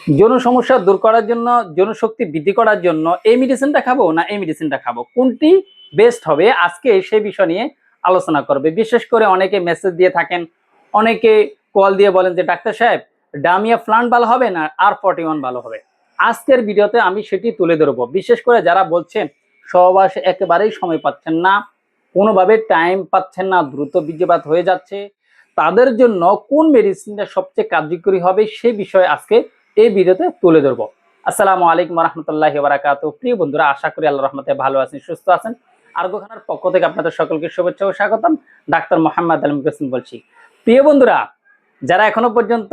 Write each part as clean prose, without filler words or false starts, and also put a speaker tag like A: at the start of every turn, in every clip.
A: যৌন সমস্যা দূর করার জন্য, যৌন শক্তি বৃদ্ধি করার জন্য এই মেডিসিনটা খাবো না এই মেডিসিনটা খাবো, কোনটি বেস্ট হবে, আজকে সেই বিষয় নিয়ে আলোচনা করবে। বিশেষ করে অনেকে মেসেজ দিয়ে থাকেন, অনেকে কল দিয়ে বলেন যে ডাক্তার সাহেব ডামিয়া প্লান্ট ভালো হবে না R41 ভালো হবে। আজকের ভিডিওতে আমি সেটি তুলে ধরবো। বিশেষ করে যারা বলছেন সহবাসে একেবারেই সময় পাচ্ছেন না, কোনোভাবে টাইম পাচ্ছেন না, দ্রুত বীর্যপাত হয়ে যাচ্ছে, তাদের জন্য কোন মেডিসিনটা সবচেয়ে কার্যকরী হবে সেই বিষয়ে আজকে এই ভিডিওতে তুলে ধরবো। আসসালামু আলাইকুম রহমতুল্লাহি ওয়া বারাকাতুহু। প্রিয় বন্ধুরা, আশা করি আল্লাহর রহমতে ভালো আছেন, সুস্থ আছেন। আরোগ্যখানার পক্ষ থেকে আপনাদের সকলকে শুভেচ্ছা ও স্বাগতম। ডাক্তার মোহাম্মদ আলম হোসেন বলছি। প্রিয় বন্ধুরা, যারা এখনো পর্যন্ত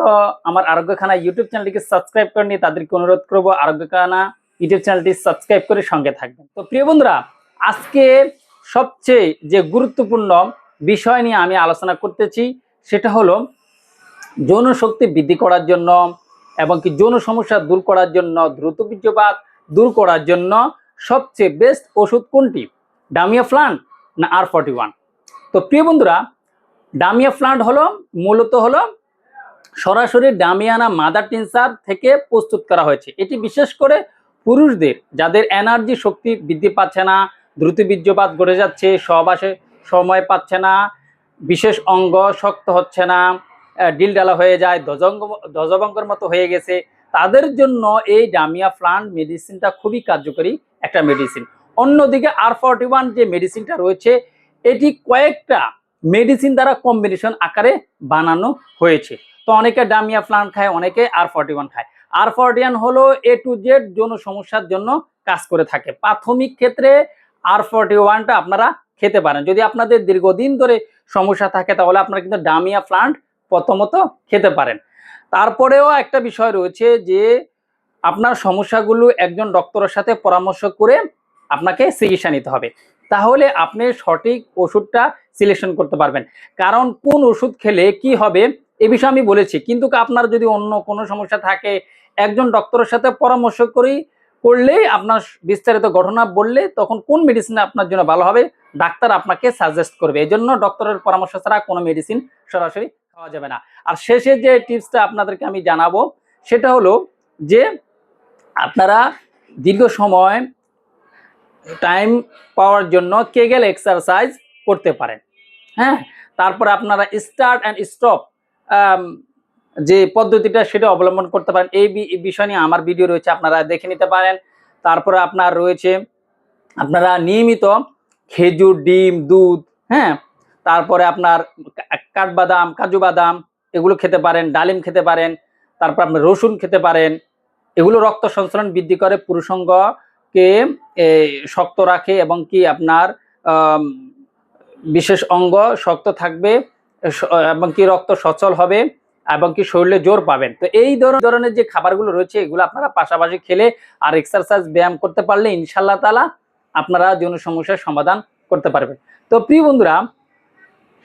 A: আমার আরোগ্যখানা ইউটিউব চ্যানেলটিকে সাবস্ক্রাইব করেনি তাদেরকে অনুরোধ করবো আরোগ্যখানা ইউটিউব চ্যানেলটি সাবস্ক্রাইব করে সঙ্গে থাকবেন। তো প্রিয় বন্ধুরা, আজকে সবচেয়ে যে গুরুত্বপূর্ণ বিষয় নিয়ে আমি আলোচনা করতেছি সেটা হলো যৌন শক্তি বৃদ্ধি করার জন্য এবং কি যৌন সমস্যা দূর করার জন্য, দ্রুত বীর্যপাত দূর করার জন্য সবচেয়ে বেস্ট ওষুধ কোনটি, ডামিয়া প্লান্ট না R41? তো প্রিয় বন্ধুরা, ডামিয়া প্লান্ট হলো মূলত হলো সরাসরি ডামিয়ানা মাদার টিনচার থেকে প্রস্তুত করা হয়েছে। এটি বিশেষ করে পুরুষদের যাদের এনার্জি শক্তি বৃদ্ধি পাচ্ছে না, দ্রুত বীর্যপাত ঘটে যাচ্ছে, সহবাসে সময় পাচ্ছে না, বিশেষ অঙ্গ শক্ত হচ্ছে না, ডিলডালা হয়ে যায়, ধ্বজভঙ্গের মতো হয়ে গেছে, তাদের জন্য এই ডামিয়া প্লান্ট মেডিসিনটা খুবই কার্যকরী একটা মেডিসিন। অন্যদিকে R41 যে মেডিসিনটা রয়েছে এটি কয়েকটা মেডিসিন দ্বারা কম্বিনেশন আকারে বানানো হয়েছে। তো অনেকে ডামিয়া প্লান্ট খায়, অনেকে R41 খায়। R41 হলো A to Z যৌন সমস্যার জন্য কাজ করে থাকে। প্রাথমিক ক্ষেত্রে R41টা আপনারা খেতে পারেন। যদি আপনাদের দীর্ঘদিন ধরে সমস্যা থাকে তাহলে আপনারা কিন্তু ডামিয়া প্লান্ট প্রথমত খেতে পারেন। তারপরেও একটা বিষয় রয়েছে যে আপনার সমস্যাগুলো একজন ডক্টরের সাথে পরামর্শ করে আপনাকে চিকিৎসা নিতে হবে, তাহলে আপনি সঠিক ওষুধটা সিলেকশন করতে পারবেন। কারণ কোন ওষুধ খেলে কি হবে এ বিষয়ে আমি বলেছি, কিন্তু আপনার যদি অন্য কোনো সমস্যা থাকে একজন ডক্টরের সাথে পরামর্শ করলেই আপনার বিস্তারিত ঘটনা বললে তখন কোন মেডিসিন আপনার জন্য ভালো হবে ডাক্তার আপনাকে সাজেস্ট করবে। এই জন্য ডক্টরের পরামর্শ ছাড়া কোনো মেডিসিন সরাসরি খাওয়া যাবে না। আর শেষে যে টিপসটা আপনাদেরকে আমি জানাবো সেটা হলো যে আপনারা দীর্ঘ সময় টাইম পাওয়ার জন্য কেগেল এক্সারসাইজ করতে পারেন। হ্যাঁ, তারপরে আপনারা স্টার্ট অ্যান্ড স্টপ যে পদ্ধতিটা সেটা অবলম্বন করতে পারেন। এই বিষয় নিয়ে আমার ভিডিও রয়েছে, আপনারা দেখে নিতে পারেন। তারপরে আপনার রয়েছে আপনারা নিয়মিত খেজুর, ডিম, দুধ, হ্যাঁ, তারপরে আপনার কাঠবাদাম, কাজু বাদাম এগুলো খেতে পারেন, ডালিম খেতে পারেন, তারপর আপনার রসুন খেতে পারেন। এগুলো রক্ত সঞ্চালন বৃদ্ধি করে, পুরুষাঙ্গকে শক্ত রাখে এবং কি আপনার বিশেষ অঙ্গ শক্ত থাকবে এবং কি রক্ত সচল হবে এবং কি শরীরে জোর পাবেন। তো এই ধরনের যে খাবারগুলো রয়েছে এগুলো আপনারা পাশাপাশি খেলে আর এক্সারসাইজ ব্যায়াম করতে পারলে ইনশাআল্লাহ তাআলা আপনারা যৌন সমস্যার সমাধান করতে পারবেন। তো প্রিয় বন্ধুরা,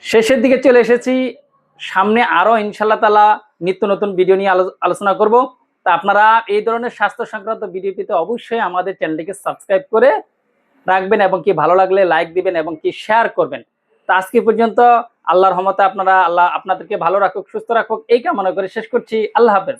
A: শেষের দিকে চলে এসেছি, সামনে আরো ইনশাআল্লাহ তাআলা নিত্য নতুন ভিডিও নিয়ে আলোচনা করব। তা আপনারা এই ধরনের স্বাস্থ্য সংক্রান্ত ভিডিও পেতে অবশ্যই আমাদের চ্যানেলটিকে সাবস্ক্রাইব করে রাখবেন এবং কি ভালো লাগলে লাইক দিবেন এবং কি শেয়ার করবেন। তা আজকে পর্যন্ত আল্লাহর রহমতে আল্লাহ আপনাদেরকে ভালো রাখুক, সুস্থ রাখুক এই কামনা করে শেষ করছি। আল্লাহ হাফেজ।